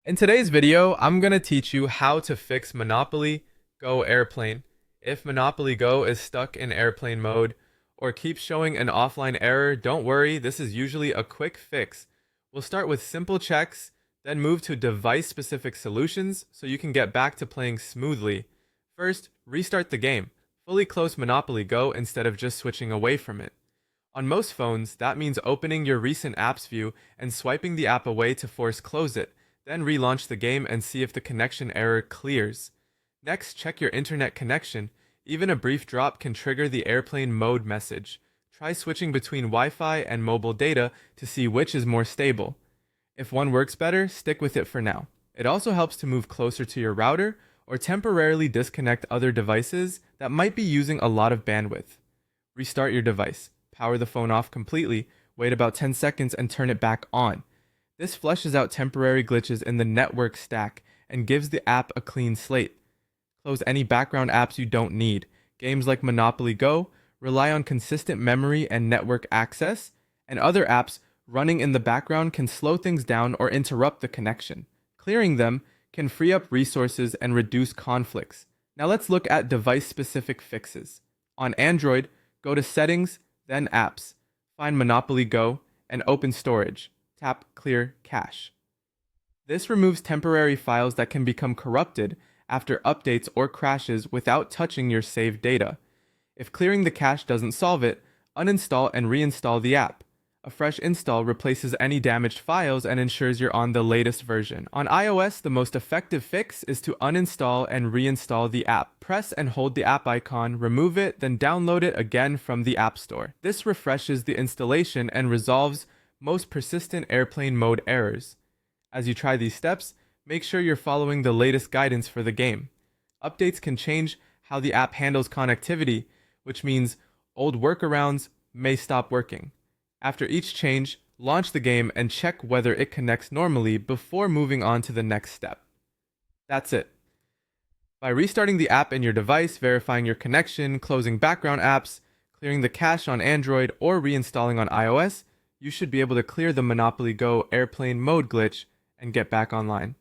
In today's video, I'm going to teach you how to fix Monopoly Go Airplane. If Monopoly Go is stuck in airplane mode or keeps showing an offline error, don't worry, this is usually a quick fix. We'll start with simple checks, then move to device-specific solutions so you can get back to playing smoothly. First, restart the game. Fully close Monopoly Go instead of just switching away from it. On most phones, that means opening your recent apps view and swiping the app away to force close it. Then relaunch the game and see if the connection error clears. Next, check your internet connection. Even a brief drop can trigger the airplane mode message. Try switching between Wi-Fi and mobile data to see which is more stable. If one works better, stick with it for now. It also helps to move closer to your router or temporarily disconnect other devices that might be using a lot of bandwidth. Restart your device. Power the phone off completely, wait about 10 seconds and turn it back on. This flushes out temporary glitches in the network stack and gives the app a clean slate. Close any background apps you don't need. Games like Monopoly Go rely on consistent memory and network access, and other apps running in the background can slow things down or interrupt the connection. Clearing them can free up resources and reduce conflicts. Now let's look at device-specific fixes. On Android, go to Settings, then Apps. Find Monopoly Go and open Storage. Tap Clear Cache. This removes temporary files that can become corrupted after updates or crashes without touching your saved data. If clearing the cache doesn't solve it, uninstall and reinstall the app. A fresh install replaces any damaged files and ensures you're on the latest version. On iOS, the most effective fix is to uninstall and reinstall the app. Press and hold the app icon, remove it, then download it again from the App Store. This refreshes the installation and resolves most persistent airplane mode errors. As you try these steps, make sure you're following the latest guidance for the game. Updates can change how the app handles connectivity, which means old workarounds may stop working. After each change, launch the game and check whether it connects normally before moving on to the next step. That's it. By restarting the app in your device, verifying your connection, closing background apps, clearing the cache on Android, or reinstalling on iOS, you should be able to clear the Monopoly Go airplane mode glitch and get back online.